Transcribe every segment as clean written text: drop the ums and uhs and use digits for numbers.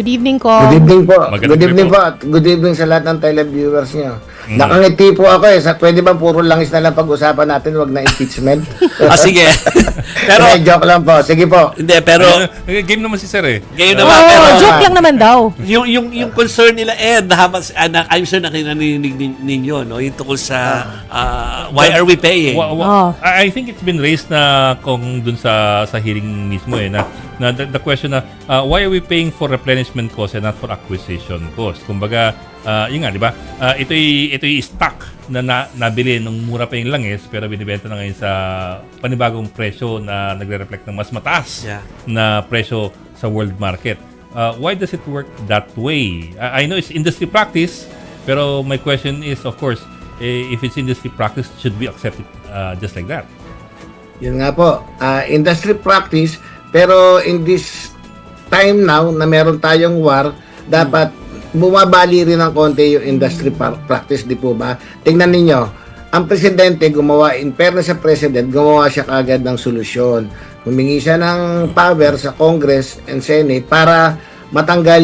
Good evening ko. Good evening po. Magandang Good evening gabi po. At good evening sa lahat ng televiewers niyo. Mm. Nakangiti po ako eh. Pwede ba puro langis na lang pag-usapan natin, wag na impeachment? Sige. Pero, Joke lang po. Sige po. hindi, pero, Game naman si Sir eh. ngayon Oh, naman, pero, joke lang naman daw. yung concern nila, Ed, I'm sure nakinaninig ninyo, no? Yung tungkol sa, why are we paying? Oh. I think it's been raised na kung dun sa hearing mismo eh na the question na why are we paying for replenishment cost and not for acquisition cost? Kumbaga, yun nga, di ba? Ito'y stock na nabili nung mura pa yung langis pero binibenta na ngayon sa panibagong presyo na nagre-reflect ng mas mataas Yeah. na presyo sa world market. Why does it work that way? I know it's industry practice, pero my question is, of course, if it's industry practice, should we accept it just like that? Yun nga po. Industry practice, pero in this time now na meron tayong war, dapat bumabali rin ng konti yung industry practice, di po ba? Tingnan ninyo, ang presidente gumawa, in fairness sa president, gumawa siya kagad ng solusyon. Humingi siya ng power sa Congress and Senate para matanggal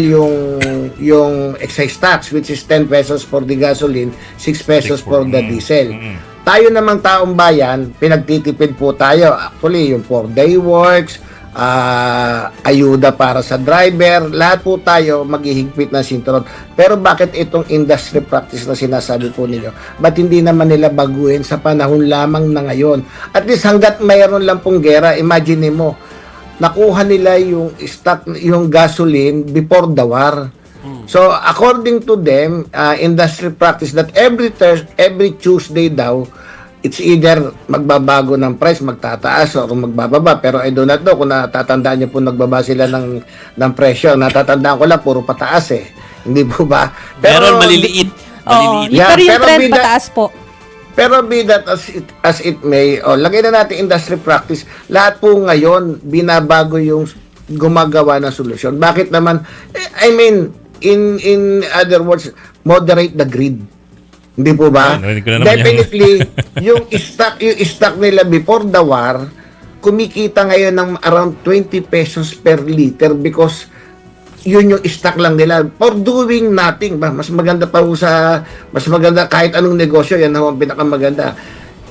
yung excise tax, which is 10 pesos for the gasoline, 6 pesos for the diesel. Tayo namang taong bayan, pinagtitipid po tayo. Actually, yung 4-day works, ayuda para sa driver, lahat po tayo maghihigpit ng sinturon. Pero bakit itong industry practice na sinasabi po ninyo? Ba't hindi naman nila baguhin sa panahon lamang na ngayon? At least hanggat mayroon lang pong gera, imagine mo, nakuha nila yung stock, yung gasoline before the war. So, according to them, industry practice that every Tuesday daw, it's either magbabago ng price, magtataas o magbababa. Pero I do not know kung natatandaan niyo po nagbaba sila ng presyo. Natatandaan ko lang, puro pataas eh. Hindi po ba? Meron maliliit. Oo, Maliliit. Yeah, pero yung pero trend bida- pataas po. Pero be that as it may, lagay na natin industry practice. Lahat po ngayon, binabago yung gumagawa ng solusyon. Bakit naman? I mean, in other words, moderate the greed. Hindi po ba? Narinig ko na naman Definitely, yung stock nila before the war, kumikita ngayon ng around 20 pesos per liter because yun yung stock lang nila for doing nothing ba. Mas maganda pa mas maganda kahit anong negosyo, yan ang pinakamaganda.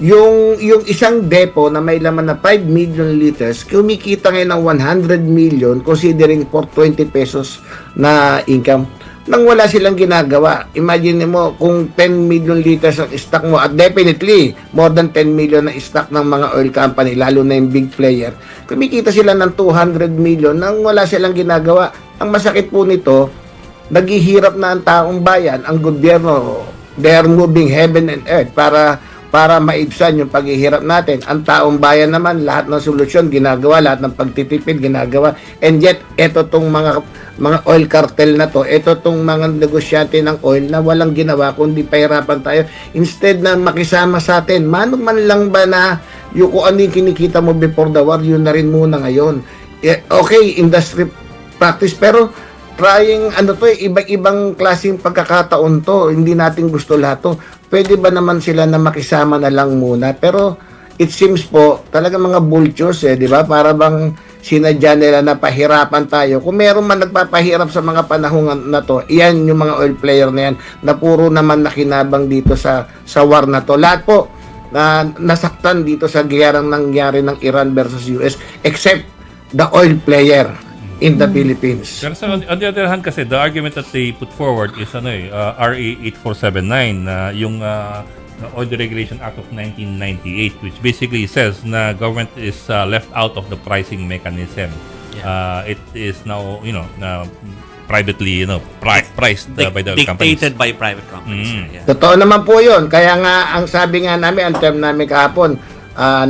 Yung isang depo na may laman na 5 million liters, kumikita ngayon ng 100 million considering for 20 pesos na income. Nang wala silang ginagawa. Imagine mo kung 10 million liters ang stock mo at definitely more than 10 million na stock ng mga oil company, lalo na yung big player. Kumikita sila ng 200 million nang wala silang ginagawa. Ang masakit po nito, naghihirap na ang taong bayan, ang gobyerno, they are moving heaven and earth para maibsan yung paghihirap natin. Ang taong bayan naman, lahat ng solusyon ginagawa, lahat ng pagtitipid ginagawa. And yet, ito tong mga oil cartel na to, ito tong mga negosyante ng oil na walang ginawa kundi pahirapan tayo. Instead na makisama sa atin, man lang ba na yung kung ano yung kinikita mo before the war, yun na rin muna ngayon. Okay, industry practice, pero trying, iba-ibang klaseng pagkakataon to. Hindi natin gusto lahat to. Pwede ba naman sila na makisama na lang muna? Pero it seems po, talaga mga vultures di ba? Para bang sinadya nila na pahirapan tayo. Kung meron man nagpapahirap sa mga panahon na to, iyan yung mga oil player na yan, na puro naman nakinabang dito sa war na to. Lahat po, na nasaktan dito sa giyarang nangyari ng Iran versus US, except the oil player in the Philippines. Pero on the other hand kasi, the argument that they put forward is RA 8479, yung Oil Deregulation Act of 1998, which basically says na government is left out of the pricing mechanism. Yeah. It is now, privately, priced by the companies. Dictated by private companies. Yeah. Totoo naman po yun. Kaya nga, ang sabi nga namin, ang term namin kahapon,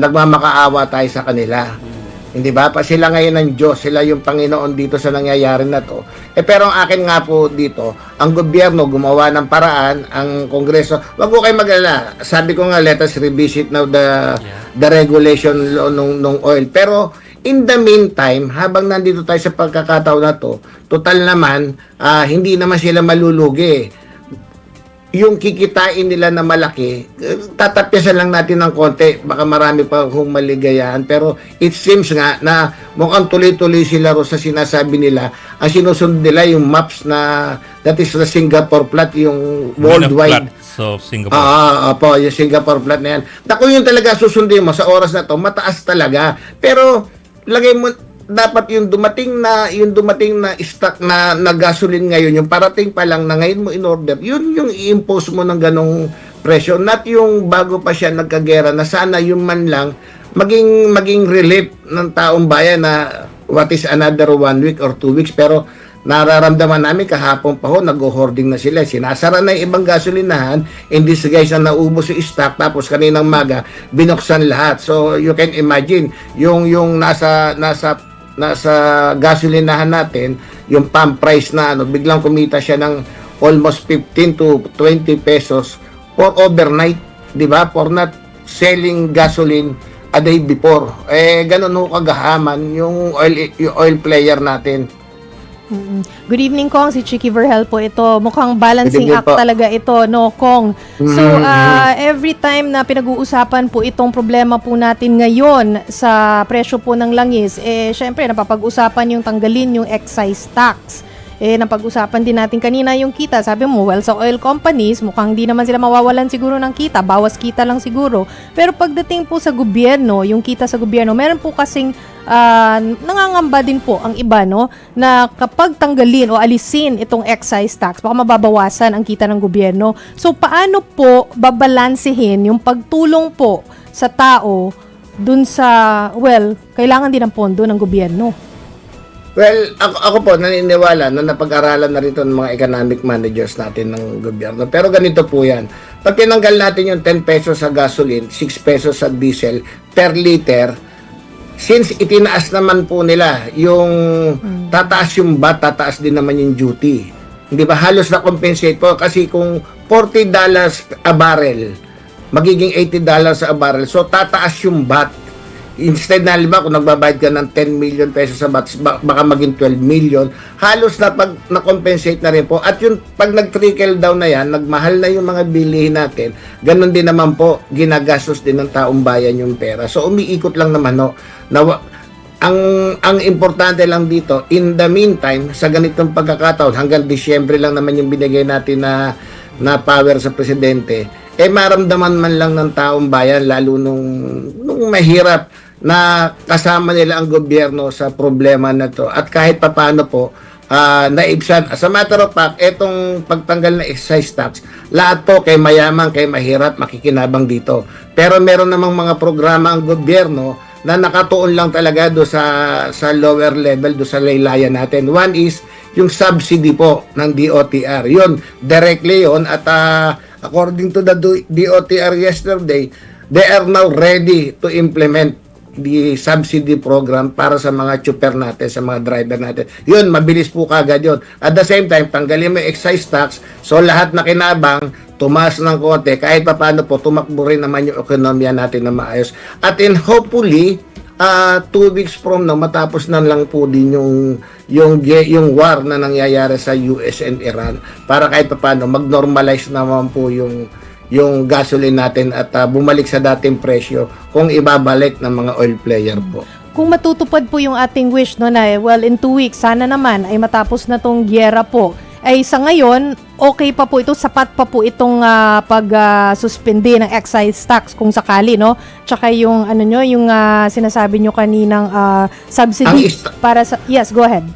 nagmamakaawa tayo sa kanila. Hindi ba? Sila ngayon ang Diyos, sila yung Panginoon dito sa nangyayari na to. Pero ang akin nga po dito, ang gobyerno gumawa ng paraan, ang Kongreso, wag po kayo mag-alala. Sabi ko nga, let us revisit now the regulation law nung oil. Pero in the meantime, habang nandito tayo sa pagkakataon na to, total naman, hindi naman sila malulugi. yung kikitain nila na malaki, tatapyasan lang natin ng konti, baka marami pa kung maligayahan, pero it seems nga na mukhang tuloy-tuloy sila ro sa sinasabi nila. Ang sinusunod nila yung maps na that is the Singapore plat, yung worldwide. So, Singapore. Opo, yung Singapore plat na yan. Naku, yung talaga susundin mo sa oras na to, mataas talaga. Pero lagay mo, dapat yung dumating na stock na gasoline ngayon, yung parating pa lang na ngayon mo in order, yun yung i-impose mo ng ganong presyo, not yung bago pa siya nagkagera, na sana yung man lang maging relief ng taong bayan na what is another 1 week or 2 weeks. Pero nararamdaman namin kahapon pa ho, nag-hoarding na sila, sinasara na yung ibang gasolinahan, in this guys na naubos yung stock, tapos kaninang maga binuksan lahat. So you can imagine yung nasa gasolinahan natin, yung pump price na biglang kumita siya ng almost 15 to 20 pesos for overnight, di ba? For not selling gasoline a day before. Ganun ho kagahaman yung oil player natin. Good evening, Kong. Si Chicky Verhel po ito. Mukhang balancing Good evening act po. talaga ito, no, Kong? So, every time na pinag-uusapan po itong problema po natin ngayon sa presyo po ng langis, syempre, napapag-usapan yung tanggalin yung excise tax. Napag-usapan din natin kanina yung kita. Sabi mo, well, sa oil companies, mukhang di naman sila mawawalan siguro ng kita. Bawas kita lang siguro. Pero pagdating po sa gobyerno, yung kita sa gobyerno, meron po kasing nangangamba din po ang iba, no, na kapag tanggalin o alisin itong excise tax, baka mababawasan ang kita ng gobyerno. So, paano po babalansehin yung pagtulong po sa tao dun sa, well, kailangan din ng pondo ng gobyerno? Well, ako po naniniwala na napag-aralan na rito ng mga economic managers natin ng gobyerno. Pero ganito po yan. Pag tinanggal natin yung 10 pesos sa gasoline, 6 pesos sa diesel per liter, since itinaas naman po nila yung tataas yung VAT, tataas din naman yung duty. Hindi ba? Halos na-compensate po. Kasi kung $40 a barrel, magiging $80 a barrel. So, tataas yung VAT. Instead na, halimbawa, kung nagbabayad ka ng 10 million pesos sa VAT, baka maging 12 million. Halos na-compensate na rin po. At yung pag nag-trickle down na yan, nagmahal na yung mga bilihin natin, ganun din naman po, ginagastos din ng taong bayan yung pera. So, umiikot lang naman, no, na ang importante lang dito, in the meantime, sa ganitong pagkakataon, hanggang Disyembre lang naman yung binigay natin na power sa presidente, maramdaman man lang ng taong bayan, lalo nung mahirap na kasama nila ang gobyerno sa problema na to. At kahit papaano po, naibsan. As a matter of fact, etong pagtanggal ng excise tax, lahat po kay mayaman, kay mahirap, makikinabang dito. Pero meron namang mga programa ang gobyerno na nakatuon lang talaga do sa lower level, do sa laylayan natin. One is yung subsidy po ng DOTR. Yun, directly yun. At according to the DOTR yesterday, they are now ready to implement the subsidy program para sa mga chopper natin, sa mga driver natin. Yun, mabilis po kagad yun. At the same time, tanggalin mo yung excise tax, so lahat na kinabang, tumaas ng konti, kahit pa paano po, tumakbo rin naman yung ekonomiya natin na maayos. At then hopefully, 2 weeks from now, matapos na lang po din yung war na nangyayari sa US and Iran, para kahit pa paano, mag-normalize naman po yung gasoline natin at bumalik sa dating presyo kung ibabalik ng mga oil player po. Kung matutupad po yung ating wish, no, na well, in 2 weeks, sana naman ay matapos na tong gyera po. Ay sa ngayon, okay pa po ito, sapat pa po itong pag-suspende ng excise tax kung sakali, no? Tsaka yung ano nyo, yung sinasabi nyo kaninang subsidy para sa... Yes, go ahead.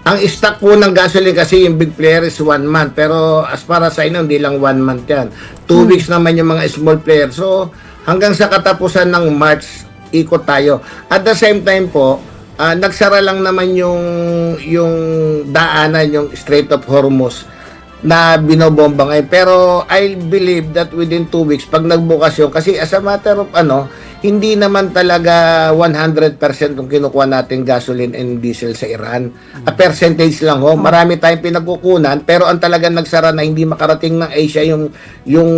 Ang stock po ng gasoline kasi yung big player is 1 month. Pero as para sa inyo, hindi lang 1 month yan. 2 weeks naman yung mga small player. So, hanggang sa katapusan ng March, ikot tayo. At the same time po, nagsara lang naman yung daanan, yung Strait of Hormuz na binobomba ngayon. Pero I believe that within 2 weeks, pag nagbukas yun, kasi as a matter of hindi naman talaga 100% kung kinukuha natin gasoline and diesel sa Iran. A percentage lang ho. Marami tayong pinagkukunan, pero ang talagang nagsara na hindi makarating ng Asia yung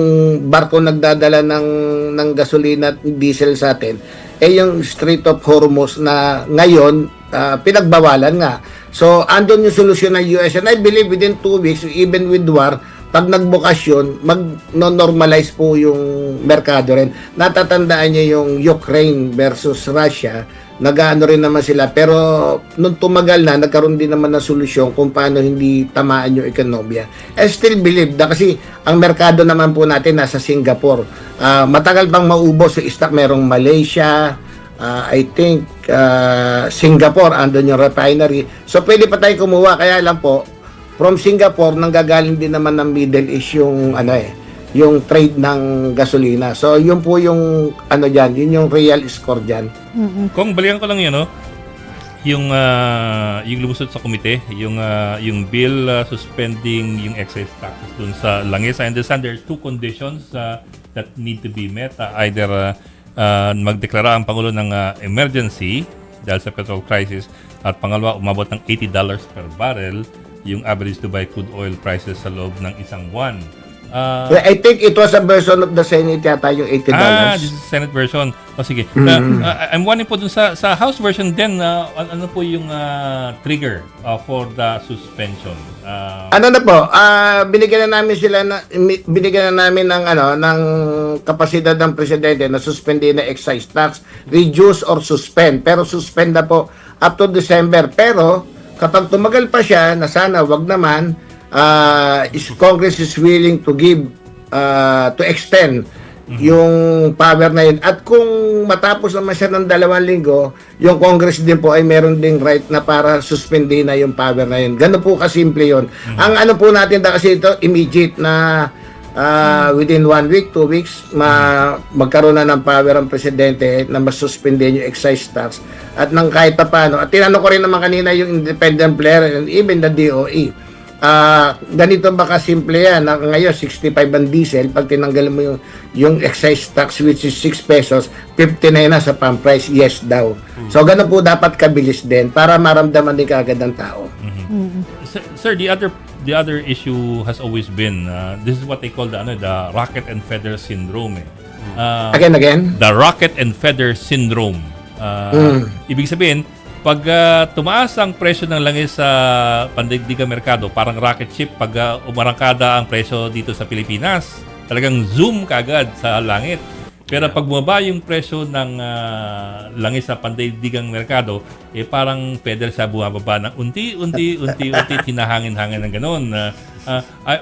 barko nagdadala ng gasolina at diesel sa atin, yung Strait of Hormuz na ngayon pinagbawalan nga. So, andun yung solusyon ng US. And I believe within 2 weeks, even with war, pag nagbukas yun, mag-normalize po yung merkado rin. Natatandaan niyo yung Ukraine versus Russia, nag-ano rin naman sila, pero nung tumagal na, nagkaroon din naman ng solusyon kung paano hindi tamaan yung ekonomiya. I still believe na kasi ang merkado naman po natin nasa Singapore. Matagal pang maubos yung stock, merong Malaysia, I think Singapore, andun yung refinery. So pwede pa tayo kumuha, kaya lang po, from Singapore, nanggagaling din naman ng Middle East yung yung trade ng gasolina. So yun po yung diyan, yun yung real score diyan. Kung balikan ko lang yun, no? Yung lumusot sa komite, yung bill suspending yung excise taxes dun sa langis. I understand there's two conditions that need to be met. Either magdeklara ang Pangulo ng emergency dahil sa petrol crisis, at pangalawa, umabot ng $80 per barrel yung average Dubai crude oil prices sa loob ng isang buwan. I think it was a version of the Senate yata yung $80. This is Senate version. O sige. I'm wondering po dun sa House version din, ano po yung trigger for the suspension? Ano na po, binigyan na namin ng kapasidad ng presidente na suspendin na excise tax, reduce or suspend. Pero suspend na po up to December. Pero kapag tumagal pa siya, na sana wag naman, Congress is willing to give to extend yung power na yun. At kung matapos naman siya ng 2 linggo, yung Congress din po ay meron ding right na para suspendin na yung power na yun. Ganun po kasimple yun. Ang ano po natin kasi ito, immediate na within 1 week, 2 weeks, magkaroon na ng power ang presidente na masuspendin yung excise tax. At nang kahit pa paano, at tinanong ko rin naman kanina yung independent player and even the DOE. Ganito ba kasimple yan? Ngayon, 65 ang diesel. Pag tinanggal mo yung excise tax, which is 6 pesos, 59 na sa pump price, yes daw. So, ganun po dapat kabilis din para maramdaman din kaagad ng tao. Sir, the other issue has always been, this is what they call the rocket and feather syndrome. Again? The rocket and feather syndrome. Ibig sabihin, pag tumaas ang presyo ng langis sa pandaigdigang merkado, parang rocket ship, pag umarangkada ang presyo dito sa Pilipinas, talagang zoom kaagad sa langit. Pero pag bumaba yung presyo ng langis sa pandaigdigang merkado, parang feather sa bumababa ng unti-unti, tinahangin-hangin ng ganun.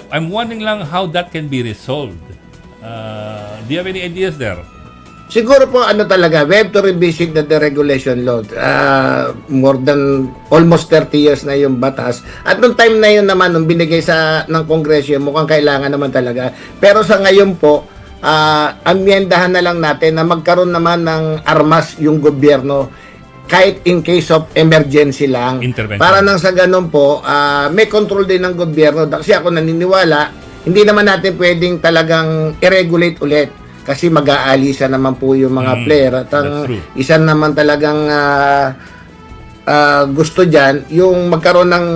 I'm wondering lang how that can be resolved. Do you have any ideas there? Siguro po talaga, we have to revisit the deregulation law. More than almost 30 years na yung batas. At nung time na yun naman, nung binigay ng Kongreso, mukhang kailangan naman talaga. Pero sa ngayon po, amyendahan na lang natin na magkaroon naman ng armas yung gobyerno kahit in case of emergency lang. Para nang sa ganun po, may control din ng gobyerno. Kasi ako naniniwala, hindi naman natin pwedeng talagang i-regulate ulit. Kasi mag-aalisa naman po yung mga player. At ang isa naman talagang gusto dyan, yung magkaroon ng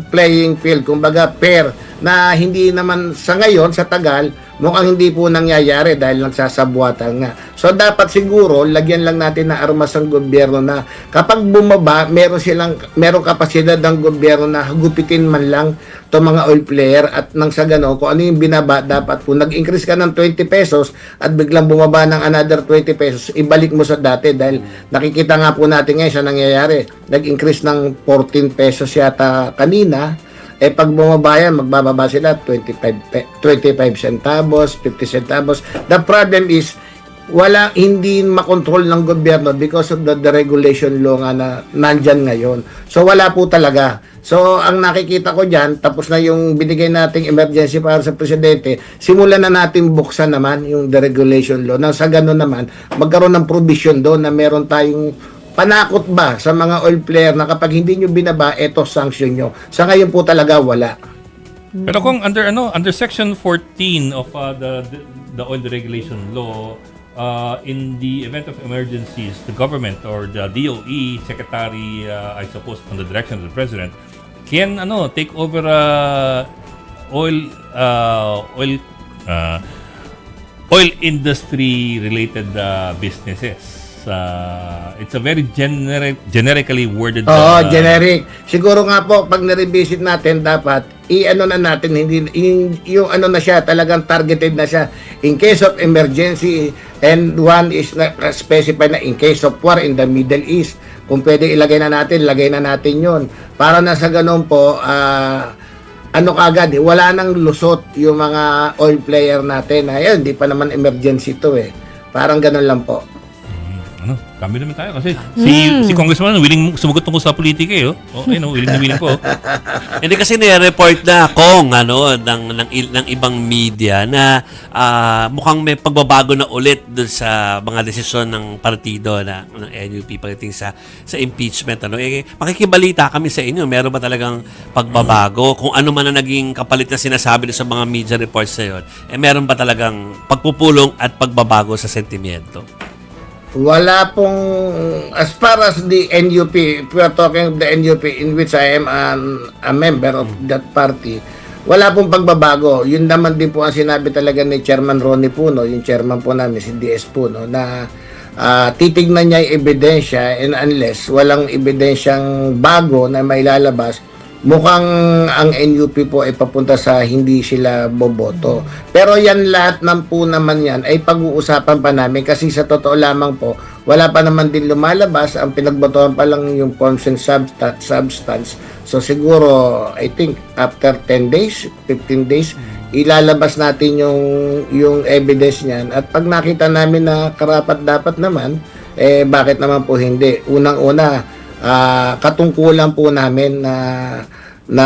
playing field, kumbaga fair, na hindi naman sa ngayon, sa tagal, mukhang hindi po nangyayari dahil nagsasabuatan nga. So dapat siguro, lagyan lang natin na armas ang gobyerno na kapag bumaba, merong kapasidad ng gobyerno na gupitin man lang to mga oil player at nang sa gano'n, kung ano yung binaba, dapat po nag-increase ka ng 20 pesos at biglang bumaba ng another 20 pesos, ibalik mo sa dati dahil nakikita nga po natin ngayon sa nangyayari. Nag-increase ng 14 pesos yata kanina, pag bumaba yan, magbababa sila 25 centavos, 50 centavos. The problem is, hindi makontrol ng gobyerno because of the deregulation law nga na nandyan ngayon. So, wala po talaga. So, ang nakikita ko dyan, tapos na yung binigay nating emergency para sa presidente, simulan na natin buksan naman yung deregulation law. Nang sa ganun naman, magkaroon ng provision doon na meron tayong panakot ba sa mga oil player na kapag hindi nyo binaba, eto sanction nyo. Sa ngayon po talaga wala. Pero kung under section 14 of the oil deregulation law, in the event of emergencies, the government or the DOE secretary, I suppose on the direction of the president, can take over oil industry related businesses. It's a very generically worded. Oo, generic. Siguro nga po, pag na-revisit natin, dapat, i-ano na natin, hindi, yung ano na siya, talagang targeted na siya. In case of emergency, and one is specified na in case of war in the Middle East. Kung pwede ilagay na natin yon. Para na sa ganun po, ano kagad, wala nang lusot yung mga oil player natin. Ayun, di pa naman emergency to eh. Parang ganun lang po. Kami naman tayo kasi si Congressman willing sumagot tungkol sa politika eh. Willing na willing po. Hindi kasi nire-report na ng ibang media na mukhang may pagbabago na ulit doon sa mga desisyon ng partido ng NUP pagdating sa impeachment. Makikibalita kami sa inyo, meron ba talagang pagbabago? Kung ano man na naging kapalit na sinasabi sa mga media reports na yun, meron ba talagang pagpupulong at pagbabago sa sentimiento? Wala pong, as far as the NUP, if we are talking of the NUP in which I am a member of that party, wala pong pagbabago. Yun naman din po ang sinabi talaga ni Chairman Ronnie Puno, yung chairman po namin, si DS Puno, na titignan niya yung ebidensya, and unless walang ebidensyang bago na mailalabas, mukhang ang NUP po ay papunta sa hindi sila boboto. Pero yan lahat po naman yan ay pag-uusapan pa namin kasi sa totoo lamang po, wala pa naman din lumalabas. Ang pinagbotohan pa lang yung forms and substance. So siguro, I think after 10 days, 15 days, ilalabas natin yung evidence niyan. At pag nakita namin na karapat-dapat naman, bakit naman po hindi? Unang-una, katungkulan po namin na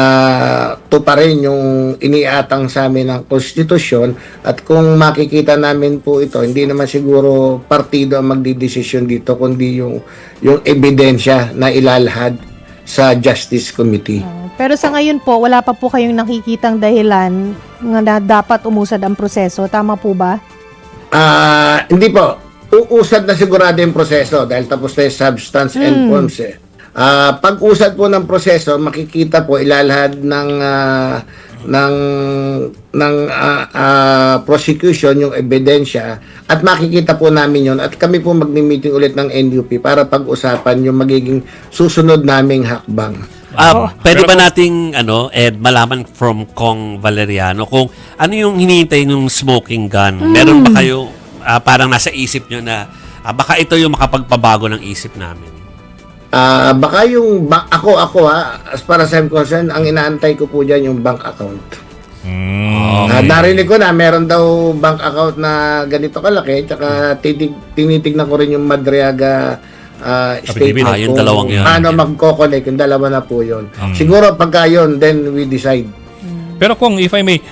tuparin yung iniatang sa amin ng konstitusyon, at kung makikita namin po ito, hindi naman siguro partido ang magdidesisyon dito, kundi yung ebidensya na ilalahad sa Justice Committee. Pero sa ngayon po, wala pa po kayong nakikitang dahilan na dapat umusad ang proseso. Tama po ba? Hindi po. Uusad na sigurado yung proseso dahil tapos na yung substance and forms eh. Pag-usad po ng proseso, makikita po ilalahad ng prosecution yung ebidensya, at makikita po namin yun, at kami po magmi-meeting ulit ng NUP para pag-usapan yung magiging susunod naming hakbang. Pwede ba nating Ed, malaman from Kong Valeriano kung ano yung hinihintay ng smoking gun? Meron ba kayo parang nasa isip nyo na baka ito yung makapagpabago ng isip namin? Baka yung ako as far as I'm concerned, ang inaantay ko po dyan yung bank account. Narinig ko na meron daw bank account na ganito kalaki, tsaka tinitignan ko rin yung Madriaga statement yung kung dalawang yan. paano magkoconnect, yung dalawa na po yun. Siguro pagka yun, then we decide. Pero kung if I may,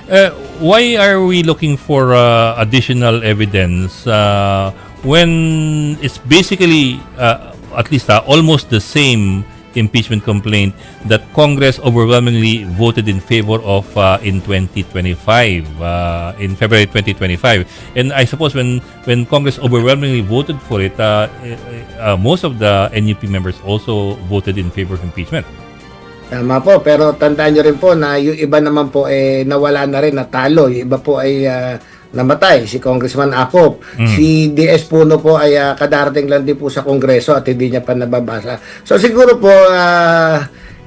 why are we looking for additional evidence when it's basically at least almost the same impeachment complaint that Congress overwhelmingly voted in favor of in 2025, in February 2025. And I suppose when Congress overwhelmingly voted for it, most of the NUP members also voted in favor of impeachment. Tama po, pero tandaan nyo rin po na yung iba naman po nawala na rin, natalo. Yung iba po ay namatay, si Congressman Acop. Si DS Puno po ay kadarating lang din po sa Kongreso at hindi niya pa nababasa. So siguro po,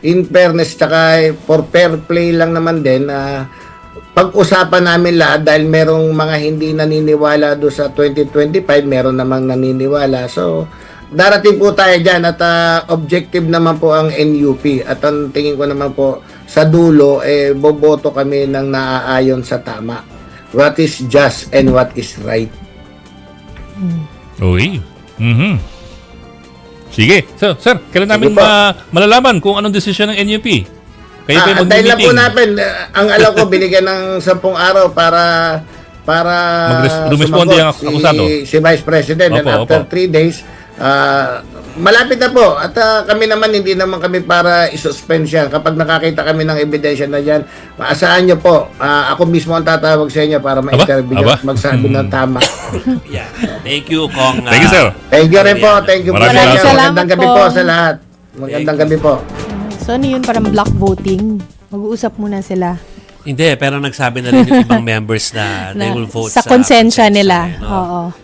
in fairness, tsaka for fair play lang naman din, pag-usapan namin lahat dahil merong mga hindi naniniwala do sa 2025, meron namang naniniwala. So darating po tayo dyan at objective naman po ang NUP, at ang tingin ko naman po sa dulo, boboto kami ng naaayon sa tama. What is just and what is right. Uy. Sige. So, sir, kailan namin po malalaman kung anong desisyon ng NUP? Kayo ba dahil lang po mag-meeting? natin, ang alam ko, binigyan ng 10 araw para Rumisponde ang akusado. si Vice President. And after 3 days, malapit na po. At kami naman, hindi naman kami para isuspend siya. Kapag nakakita kami ng ebidensya na dyan, maasahan nyo po, ako mismo ang tatawag sa inyo para ma-interview at magsabi ng tama. Yeah. Thank you, Kong. Thank you, sir. Thank you rin po. Thank you po. Maraming salamat Magandang gabi po po sa lahat. Magandang gabi po. So ano yun, parang block voting? Mag-uusap muna sila. Hindi, pero nagsabi na rin yung ibang members na they will vote sa konsensya nila. no? Oo.